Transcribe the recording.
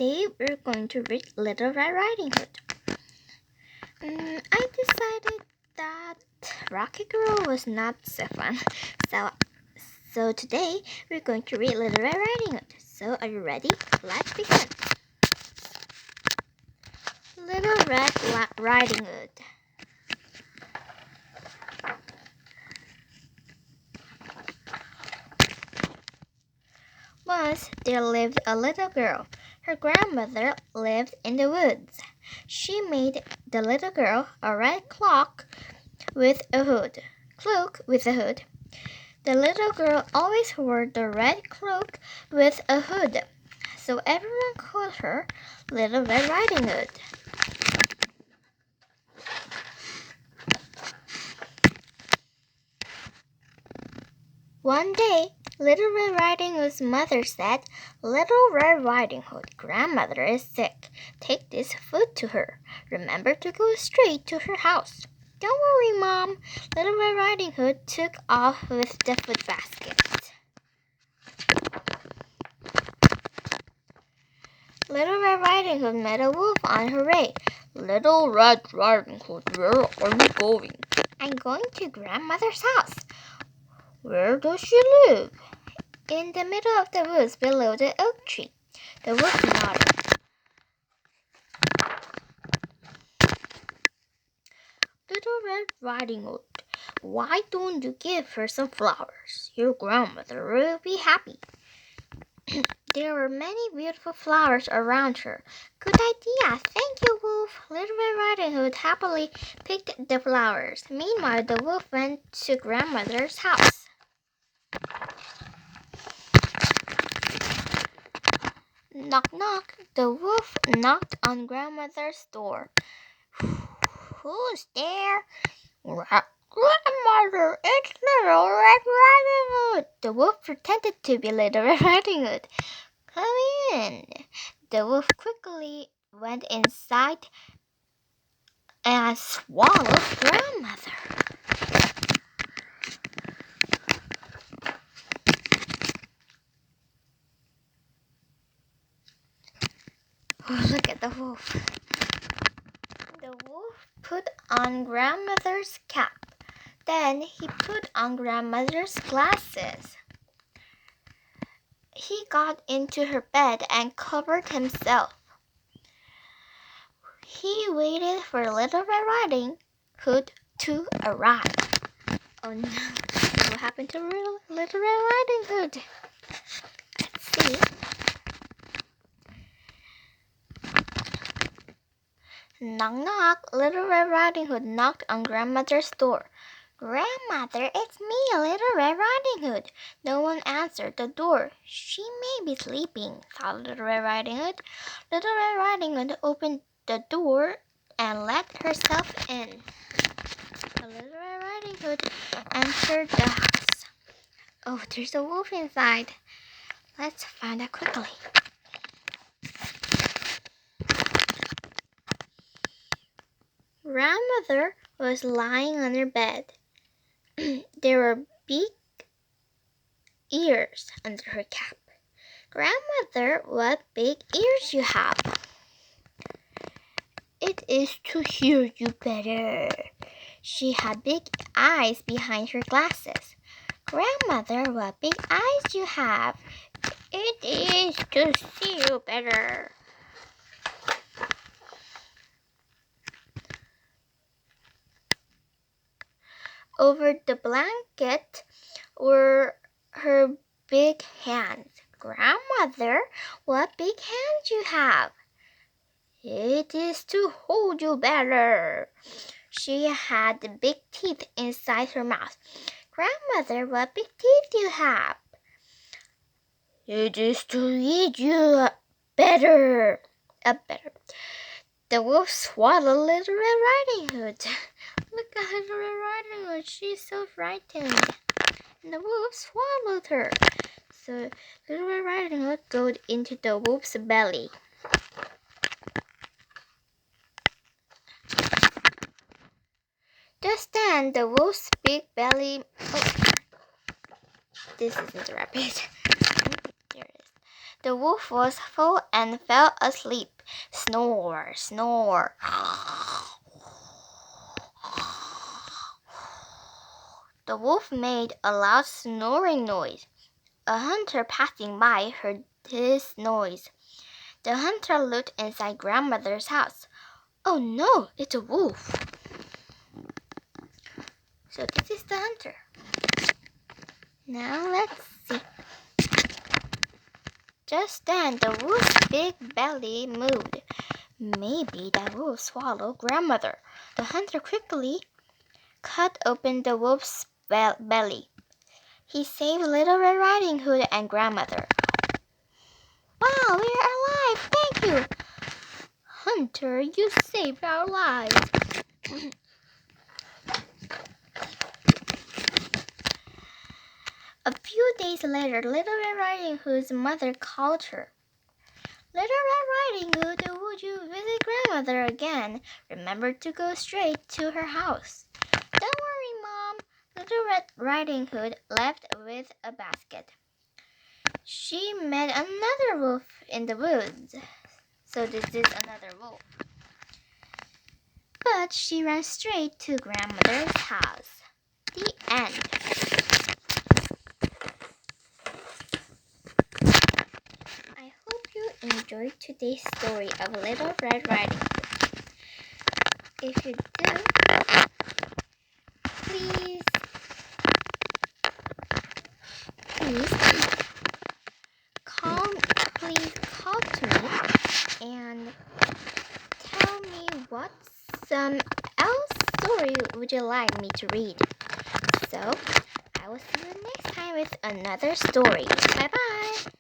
today we're going to read Little Red Riding Hood. I decided that Rocket Girl was not so fun, so today we're going to read Little Red Riding Hood. So are you ready? Let's begin. Little Red Riding Hood. Once there lived a little girl. Her grandmother lived in the woods. She made the little girl a red cloak with a hood. The little girl always wore the red cloak with a hood, so everyone called her Little Red Riding Hood. One day, Little Red Riding Hood's mother said, "Little Red Riding Hood, grandmother is sick. Take this food to her. Remember to go straight to her house." "Don't worry, Mom." Little Red Riding Hood took off with the food basket. Little Red Riding Hood met a wolf on her way. "Little Red Riding Hood, where are you going?" "I'm going to grandmother's house." "Where does she live?" "In the middle of the woods below the oak tree." The wolf nodded. "Little Red Riding Hood, why don't you give her some flowers? Your grandmother will be happy." There were many beautiful flowers around her. "Good idea. Thank you, Wolf." Little Red Riding Hood happily picked the flowers. Meanwhile, the wolf went to grandmother's house. Knock, knock. The wolf knocked on grandmother's door. "Who's there?" "Grandmother, it's Little Red Riding Hood." The wolf pretended to be Little Red Riding Hood. "Come in." The wolf quickly went inside and swallowed grandmother. Oh, look at the wolf. The wolf put on grandmother's cap. Then he put on grandmother's glasses. He got into her bed and covered himself. He waited for Little Red Riding Hood to arrive. Oh no, what happened to Little Red Riding Hood? Let's see. Knock, knock. Little Red Riding Hood knocked on grandmother's door. "Grandmother, it's me, Little Red Riding Hood." No one answered the door. "She may be sleeping," thought Little Red Riding Hood. Little Red Riding Hood opened the door and let herself in. Little Red Riding Hood entered the house. Oh, there's a wolf inside. Let's find out quickly. Grandmother was lying on her bed. There were big ears under her cap. "Grandmother, what big ears you have." "It is to hear you better." She had big eyes behind her glasses. "Grandmother, what big eyes you have." "It is to see you better." Over the blanket were her big hands. "Grandmother, what big hands you have." "It is to hold you better." She had big teeth inside her mouth. "Grandmother, what big teeth you have." "It is to eat you better. The wolf swallowed Little Red Riding Hood. Look at Little Red Riding Hood. She's so frightened. And the wolf swallowed her. So Little Red Riding Hood got into the wolf's belly. Just then, the wolf's big belly... Oh, this isn't the rabbit. There it is. The wolf was full and fell asleep. Snore, snore. The wolf made a loud snoring noise. A hunter passing by heard his noise. The hunter looked inside Grandmother's house. Oh no, it's a wolf. So this is the hunter. Now let's see. Just then the wolf's big belly moved. Maybe that wolf swallowed Grandmother. The hunter quickly cut open the wolf's belly. He saved Little Red Riding Hood and Grandmother. Wow, we're alive! Thank you! Hunter, you saved our lives. A few days later, Little Red Riding Hood's mother called her. Little Red Riding Hood, would you visit Grandmother again? Remember to go straight to her house. Don't worry, Mom. Little Red Riding Hood left with a basket. She met another wolf in the woods. So this is another wolf. But she ran straight to Grandmother's house. The end. I hope you enjoyed today's story of Little Red Riding Hood. If you do, please call to me and tell me what else story would you like me to read. So I will see you next time with another story. Bye bye.